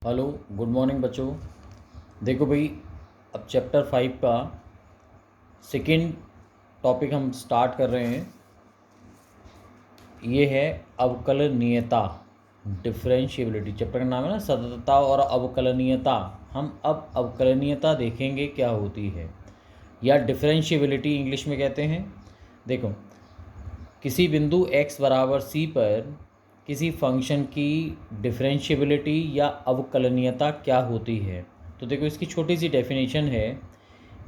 Hello, good morning बच्चों। देखो भाई, अब चैप्टर 5 का सेकंड टॉपिक हम स्टार्ट कर रहे हैं। ये है अवकलनीयता, डिफरेंशिएबिलिटी। चैप्टर का नाम है ना, सततता और अवकलनीयता। हम अब अवकलनीयता देखेंगे क्या होती है, या डिफरेंशिएबिलिटी इंग्लिश में कहते हैं। देखो, किसी बिंदु x बराबर c पर किसी फंक्शन की डिफरेंशिएबिलिटी या अवकलनीयता क्या होती है। तो देखो, इसकी छोटी सी डेफिनेशन है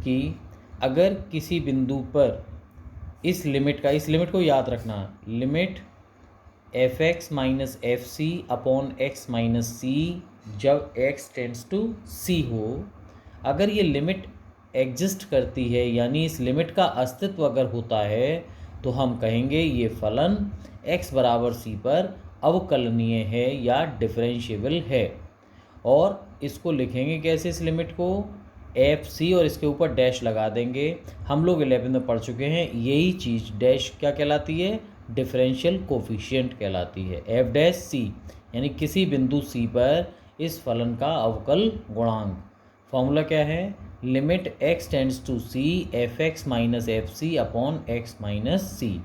कि अगर किसी बिंदु पर इस लिमिट को याद रखना, limit f x minus F C upon x minus c जब x टेंड्स टू c हो, अगर ये लिमिट एग्जिस्ट करती है, यानी इस लिमिट का अस्तित्व अगर होता है, तो हम कहेंगे ये फलन x बराबर c पर अवकलनीय है या डिफरेंशिएबल है। और इसको लिखेंगे कैसे, इस लिमिट को एफ सी और इसके ऊपर डैश लगा देंगे। हम लोग 11 में पढ़ चुके हैं, यही चीज़ डैश क्या कहलाती है, डिफरेंशियल कोफिशिएंट कहलाती है, एफ डैश सी, यानी किसी बिंदु सी पर इस फलन का अवकल गुणांक। फॉर्मूला क्या है, limit x tends to c f x minus F C upon x minus c.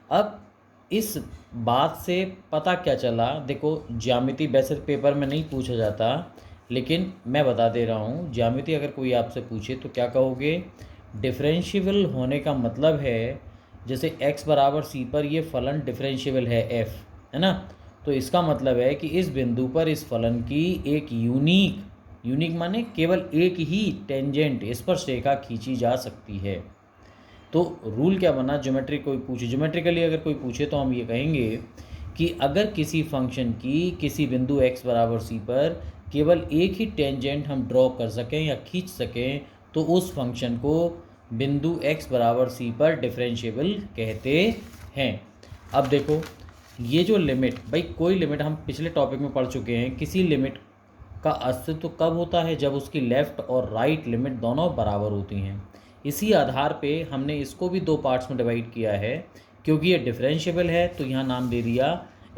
अब इस बात से पता क्या चला, देखो ज्यामिति वैसे पेपर में नहीं पूछा जाता, लेकिन मैं बता दे रहा हूँ, ज्यामिति अगर कोई आपसे पूछे तो क्या कहोगे, डिफरेंशिएबल होने का मतलब है जैसे x बराबर c पर ये फलन डिफरेंशिएबल है f, है ना। तो इसका मतलब है कि इस बिंदु पर इस फलन की एक यूनिक माने केवल एक ही टेंजेंट, स्पर्शरेखा खींची जा सकती है। तो रूल क्या बना, ज्योमेट्रिकली अगर कोई पूछे तो हम ये कहेंगे कि अगर किसी फंक्शन की किसी बिंदु x बराबर c पर केवल एक ही टेंजेंट हम ड्रॉ कर सकें या खींच सकें, तो उस फंक्शन को बिंदु x बराबर c पर डिफरेंशिएबल कहते हैं। अब देखो, ये जो लिमिट, भाई कोई लिमिट हम पिछले टॉपिक में पढ़ चुके हैं, किसी लिमिट का अस्तित्व कब होता है, जब उसकी लेफ़्ट और राइट लिमिट दोनों बराबर होती हैं। इसी आधार पे हमने इसको भी दो पार्ट्स में डिवाइड किया है, क्योंकि ये डिफरेंशिएबल है तो यहाँ नाम दे दिया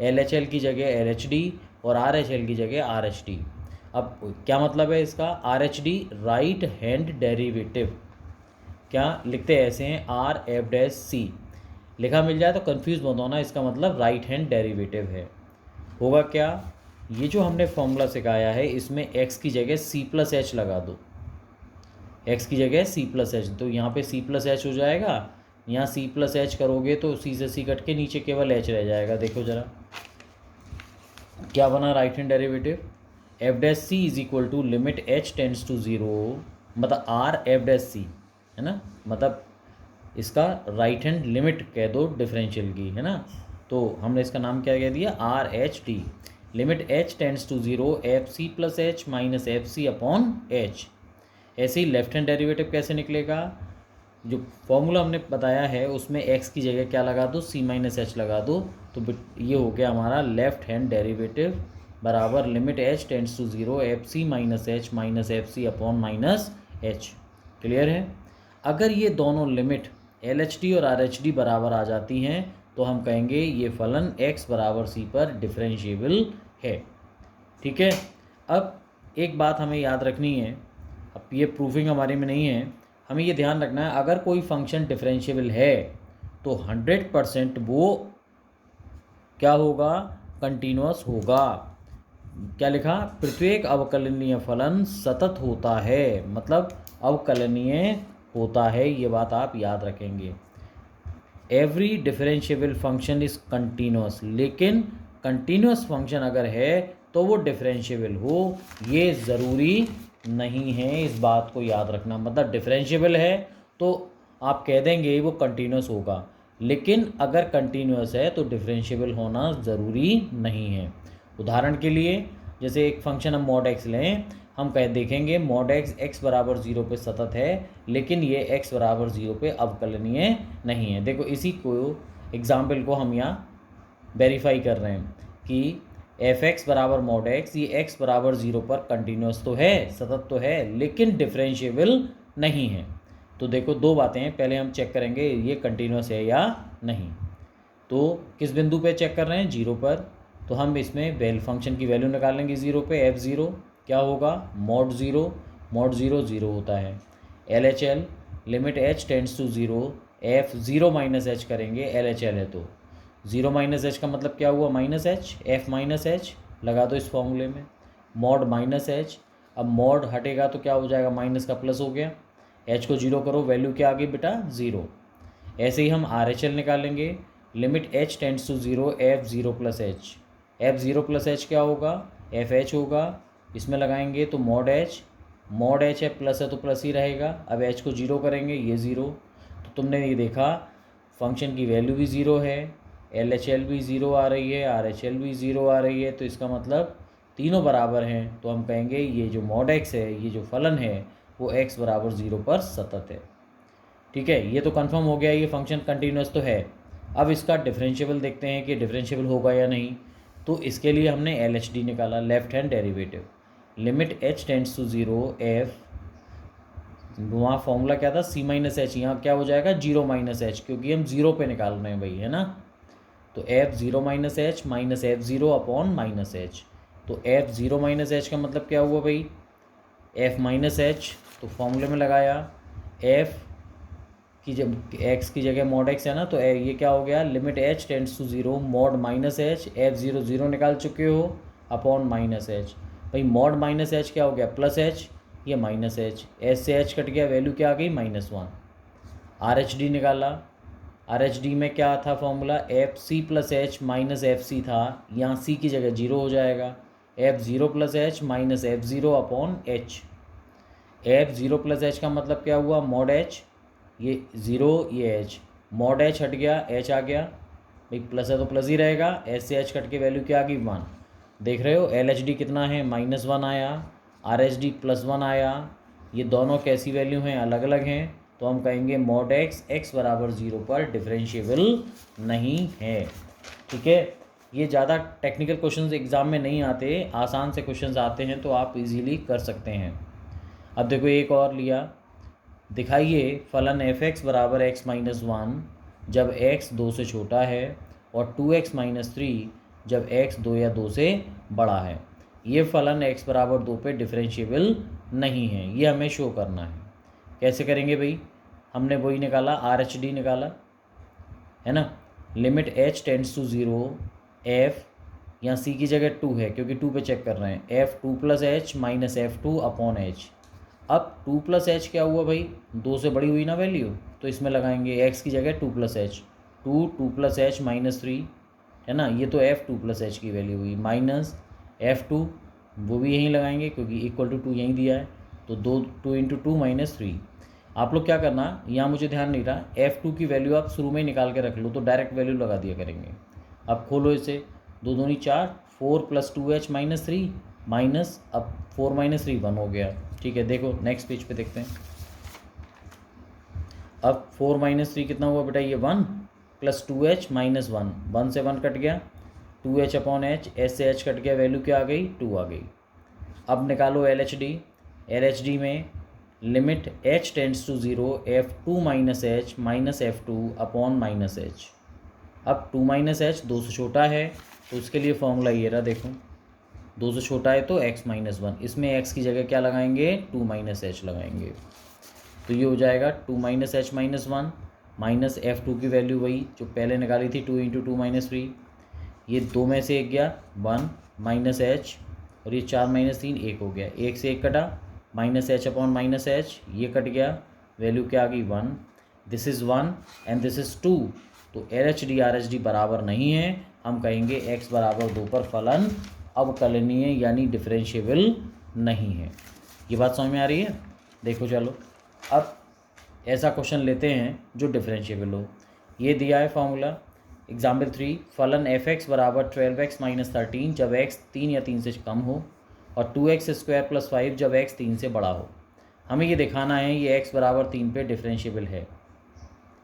LHL की जगह LHD और RHL की जगह RHD। अब क्या मतलब है इसका, RHD राइट हैंड डेरिवेटिव, क्या लिखते हैं ऐसे हैं, आर एफ डैश सी लिखा मिल जाए तो कंफ्यूज मत होना, इसका मतलब राइट हैंड डेरिवेटिव है। होगा क्या, ये जो हमने फॉर्मूला सिखाया है इसमें x की जगह c प्लस एच लगा दो, x की जगह c प्लस एच, तो यहाँ पे c प्लस एच हो जाएगा, यहाँ c प्लस एच करोगे तो c से c कट के नीचे केवल h रह जाएगा। देखो जरा क्या बना right hand derivative, F dash C is equal to limit h tends to 0, मतलब आर एफ डैश सी, है ना, मतलब इसका राइट हैंड लिमिट कह दो डिफरेंशियल की, है ना। तो हमने इसका नाम क्या कह दिया, R H D, limit h tends to 0 F C plus H minus F C upon H. ऐसे ही लेफ्ट हैंड डेरिवेटिव कैसे निकलेगा, जो फॉर्मूला हमने बताया है उसमें x की जगह क्या लगा दो, c माइनस एच लगा दो, तो ये हो गया हमारा लेफ्ट हैंड डेरिवेटिव बराबर limit h tends to 0 F C minus F C upon minus H. Clear है। अगर ये दोनों लिमिट LHD और RHD बराबर आ जाती हैं तो हम कहेंगे ये फलन x बराबर c पर डिफरेंशिएबल है। ठीक है। अब एक बात हमें याद रखनी है, अब ये प्रूफिंग हमारे में नहीं है, हमें ये ध्यान रखना है, अगर कोई फंक्शन डिफरेंशिएबल है तो 100% वो क्या होगा, कंटिन्यूअस होगा। क्या लिखा, प्रत्येक अवकलनीय फलन सतत होता है, मतलब अवकलनीय होता है, ये बात आप याद रखेंगे। Every differentiable function is continuous, लेकिन कंटिन्यूअस फंक्शन अगर है तो वो डिफरेंशिएबल हो ये ज़रूरी नहीं है, इस बात को याद रखना। मतलब डिफरेंशिएबल है तो आप कह देंगे वो कंटिन्यूअस होगा, लेकिन अगर कंटिन्यूअस है तो डिफरेंशिएबल होना ज़रूरी नहीं है। उदाहरण के लिए जैसे एक फंक्शन हम मॉड एक्स लें, हम देखेंगे मॉड एक्स बराबर 0 पे सतत है, लेकिन ये x बराबर 0 पे अवकलनीय नहीं है। देखो इसी को एग्जाम्पल को हम यहाँ वेरीफाई कर रहे हैं कि एफ एक्स बराबर मॉड एक्स, ये x बराबर 0 पर कंटिन्यूस तो है, सतत तो है, लेकिन डिफरेंशिएबल नहीं है। तो देखो दो बातें हैं, पहले हम चेक करेंगे ये कंटिन्यूस है या नहीं। तो किस बिंदु पे चेक कर रहे हैं, 0 पर, तो हम इसमें फंक्शन की वैल्यू निकालेंगे 0 पे, f0, क्या होगा, मॉड ज़ीरो ज़ीरो होता है। LHL limit h tends to zero, f zero minus h करेंगे, LHL है तो ज़ीरो माइनस h का मतलब क्या हुआ, minus h, f minus h लगा दो इस फॉर्मूले में, मॉड माइनस h, अब मॉड हटेगा तो क्या हो जाएगा, माइनस का प्लस हो गया, h को जीरो करो, वैल्यू क्या आ गई बेटा, ज़ीरो। ऐसे ही हम RHL निकालेंगे, limit h tends to zero, f zero plus h, f zero plus h क्या होगा, एफ एच होगा, इसमें लगाएंगे तो मॉड एच है, प्लस है तो प्लस ही रहेगा। अब h को जीरो करेंगे, ये ज़ीरो, तो तुमने ये देखा फंक्शन की वैल्यू भी ज़ीरो है, LHL भी ज़ीरो आ रही है, RHL भी ज़ीरो आ रही है, तो इसका मतलब तीनों बराबर हैं, तो हम कहेंगे ये जो मॉड x है, ये जो फलन है वो x बराबर ज़ीरो पर सतत है। ठीक है, ये तो कंफर्म हो गया, ये फंक्शन कंटिन्यूस तो है। अब इसका डिफरेंशिएबल देखते हैं कि डिफरेंशिएबल होगा या नहीं। तो इसके लिए हमने LHD निकाला, left hand derivative, limit h tends to zero, f, वहाँ फॉर्मूला क्या था, c माइनस एच, यहाँ क्या हो जाएगा, जीरो माइनस एच, क्योंकि हम ज़ीरो पे निकाल रहे हैं भाई, है ना। तो f zero minus H minus F zero upon minus H, तो f ज़ीरो माइनस एच का मतलब क्या हुआ भाई, f माइनस एच, तो फॉर्मूले में लगाया, f की जब x की जगह मॉड x है ना, तो ये क्या हो गया, limit h tends to zero, mod minus H, f zero zero निकाल चुके हो, अपॉन माइनस एच, भाई मॉड माइनस एच क्या हो गया, प्लस एच, ये माइनस एच, एच से एच कट गया, वैल्यू क्या आ गई, -1। RHD निकाला, RHD में क्या था formula, F C plus H minus F C था, यहाँ सी की जगह जीरो हो जाएगा, F zero plus H minus F zero upon H, F zero plus H का मतलब क्या हुआ, मॉड एच, ये ज़ीरो ये एच, मॉड एच हट गया, एच आ गया, भाई प्लस है तो प्लस ही रहेगा, एच से एच कट के वैल्यू क्या आ गई, 1। देख रहे हो LHD कितना है, -1 आया, RHD +1 आया, ये दोनों कैसी वैल्यू हैं, अलग अलग हैं, तो हम कहेंगे मॉड x बराबर ज़ीरो पर डिफरेंशिएबल नहीं है। ठीक है, ये ज़्यादा टेक्निकल क्वेश्चंस एग्ज़ाम में नहीं आते, आसान से क्वेश्चंस आते हैं, तो आप इजीली कर सकते हैं। अब देखो एक और लिया, दिखाइए फलन f(x) बराबर x माइनस 1 जब x 2 से छोटा है, और 2x माइनस 3 जब x 2 या 2 से बड़ा है। ये फलन x बराबर 2 पे डिफरेंशिएबल नहीं है, ये हमें शो करना है। कैसे करेंगे भाई, हमने वही निकाला, RHD निकाला, है ना, limit h tends to zero, f, यहाँ c की जगह 2 है क्योंकि 2 पे चेक कर रहे हैं, f 2 plus H minus F2 upon H. अब 2 प्लस एच क्या हुआ भाई, 2 से बड़ी हुई ना वैल्यू, तो इसमें लगाएंगे x की जगह 2 plus H, 2 plus H minus 3, है ना, ये तो f 2 प्लस एच की वैल्यू हुई, माइनस F2, वो भी यहीं लगाएंगे क्योंकि इक्वल टू 2 यहीं दिया है, तो 2 इंटू 2 माइनस 3। आप लोग क्या करना, यहाँ मुझे ध्यान नहीं रहा, F2 की वैल्यू आप शुरू में ही निकाल के रख लो, तो डायरेक्ट वैल्यू लगा दिया करेंगे। अब खोलो इसे, 2 दूनी 4, 4 प्लस 2h माइनस 3, माइनस, अब 4 माइनस 3 1 हो गया। ठीक है, देखो नेक्स्ट पेज पे देखते हैं। अब 4 माइनस 3 कितना हुआ बेटा, ये 1 प्लस 2h माइनस 1, 1 से 1 कट गया, 2h अपॉन एच, एच से एच कट गया, वैल्यू क्या आ गई, 2 आ गई। अब निकालो LHD में limit h tends to zero, F2 minus H minus F2 upon minus H. अब 2 माइनस एच 2 से छोटा है, तो उसके लिए फॉर्मूला ये रहा, देखो 2 से छोटा है तो x माइनस 1, इसमें x की जगह क्या लगाएंगे, 2 माइनस एच लगाएंगे, तो ये हो जाएगा 2 minus H minus 1 minus F2 की वैल्यू वही जो पहले निकाली थी, 2 इंटू 2 माइनस 3, ये 2 में से 1 गया, 1 माइनस एच, और ये 4 माइनस 3 1 हो गया, 1 से 1 कटा, minus H upon minus H, ये कट गया, वैल्यू क्या आ गई, 1, this is 1 and this is 2, तो LHD RHD बराबर नहीं है, हम कहेंगे x बराबर 2 पर फलन अवकलनीय यानी डिफरेंशिएबल नहीं है। ये बात समझ में आ रही है। देखो चलो, अब ऐसा क्वेश्चन लेते हैं जो डिफरेंशिएबल हो। ये दिया है फॉर्मूला, एग्जाम्पल 3, फलन f(x) बराबर 12x माइनस 13 जब x 3 या 3 से कम हो, और 2x स्क्वायर प्लस 5 जब x 3 से बड़ा हो। हमें ये दिखाना है ये x बराबर 3 पे डिफरेंशिएबल है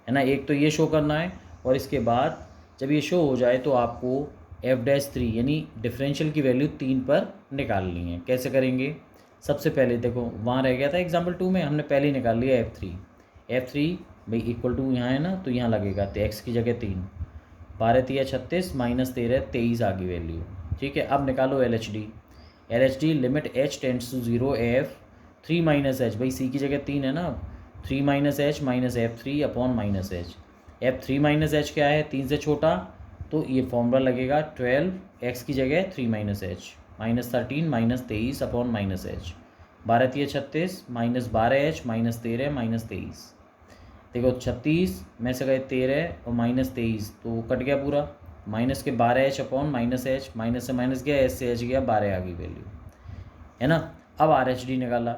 ना, एक तो ये शो करना है, और इसके बाद जब ये शो हो जाए तो आपको f'3 यानी डिफरेंशियल की वैल्यू 3 पर निकालनी है। कैसे करेंगे, सबसे पहले देखो वहाँ रह गया था एग्जाम्पल 2 में, हमने पहले ही निकाल लिया f3 भाई इक्वल टू यहाँ है ना, तो यहाँ लगेगा, तो x की जगह 3, 12 3 36 माइनस 13 23 आ गई वैल्यू। ठीक है, अब निकालो LHD, LHD limit h tends to 0 f 3 minus H, भाई c की जगह 3 है ना, 3 minus H minus f3 upon minus H. f3 minus H क्या है, 3 से छोटा, तो ये फॉर्मूला लगेगा 12 x की जगह 3 minus H minus 13 minus 23 upon minus H. 12 3 36 minus 12h minus 13 minus 23। देखो 36 में से गए 13 और माइनस 23 तो कट गया पूरा, माइनस के 12h upon minus H, minus से माइनस गया, एच से एच गया, 12 आ गई वैल्यू, है ना। अब RHD निकाला,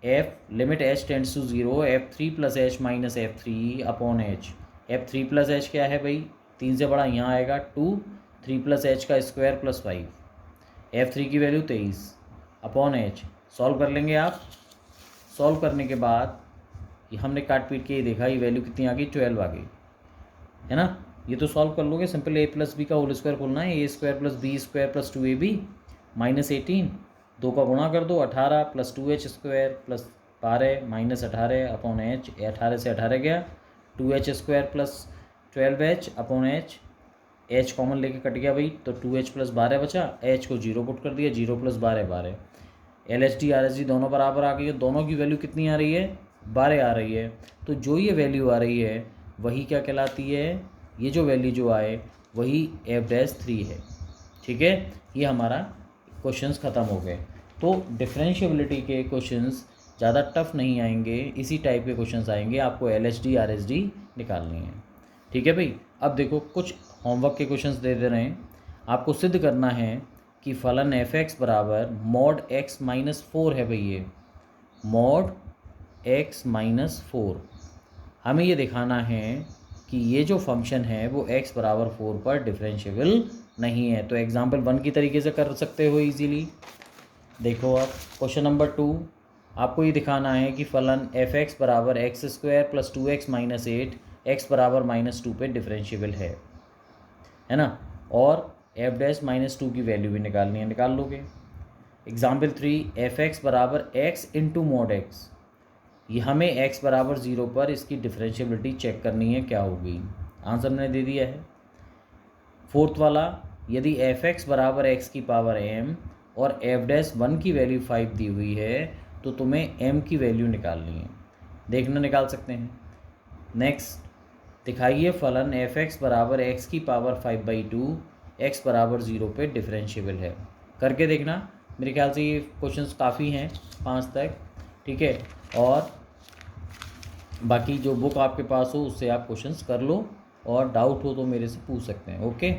f limit h tends to 0 f3 plus H minus f3 upon H. f3 plus H क्या है भाई, 3 से बड़ा यहाँ आएगा 2, 3 प्लस एच का स्क्वायर प्लस 5, f3 की वैल्यू 23 अपॉन एच। सॉल्व कर लेंगे आप, सॉल्व करने के बाद ये हमने काट पीट के ये देखा, ये वैल्यू कितनी आ गई, 12 आ गई, है ना। ये तो सॉल्व कर लोगे, सिंपल a प्लस बी का होल स्क्वायर खोलना है, a square plus b square plus 2ab minus 18, 2 का गुणा कर दो 18 plus 2h square plus 12 minus 18 upon h, 18 से 18 गया, 2h square plus 12h upon h, h common लेके कट गया भाई, तो 2h प्लस 12 बचा, एच को 0 पुट कर दिया, 0 प्लस 12 12। LHD RHD दोनों बराबर आ गई है, दोनों की वैल्यू कितनी आ रही है, 12 आ रही है। तो जो ये वैल्यू आ रही है वही क्या कहलाती है, ये जो वैल्यू जो आए वही f'3 है, ठीक है। ये हमारा क्वेश्चंस ख़त्म हो गए। तो डिफरेंशिएबिलिटी के क्वेश्चंस ज़्यादा टफ नहीं आएंगे, इसी टाइप के क्वेश्चंस आएंगे, आपको LHD RHD निकालनी है, ठीक है भाई। अब देखो कुछ होमवर्क के क्वेश्चंस दे रहे हैं, आपको सिद्ध करना है कि फलन f(x) बराबर मॉड x माइनस 4 है भाई, ये मॉड x माइनस 4। हमें ये दिखाना है कि ये जो फंक्शन है वो x बराबर 4 पर डिफरेंशिएबल नहीं है। तो एग्जाम्पल 1 की तरीके से कर सकते हो इजीली। देखो आप क्वेश्चन नंबर 2, आपको ये दिखाना है कि फलन f(x) बराबर x square plus 2x minus 8 x बराबर -2 पे डिफरेंशिएबल है ना। और f' माइनस 2 की वैल्यू भी निकालनी है, निकाल लोगे। एग्जाम्पल 3, f(x) बराबर x इंटू मॉड x, ये हमें x बराबर 0 पर इसकी डिफरेंशिएबिलिटी चेक करनी है, क्या होगी, आंसर मैंने दे दिया है। फोर्थ वाला, यदि f(x) बराबर x की पावर m और f' 1 की वैल्यू 5 दी हुई है तो तुम्हें m की वैल्यू निकालनी है, देखना निकाल सकते हैं। नेक्स्ट दिखाइए फलन f(x) बराबर x की पावर 5/2 x बराबर 0 पे डिफरेंशिएबल है, करके देखना। मेरे ख्याल से ये क्वेश्चंस काफ़ी हैं 5 तक, ठीक है। और बाकी जो बुक आपके पास हो उससे आप क्वेश्चंस कर लो, और डाउट हो तो मेरे से पूछ सकते हैं, ओके।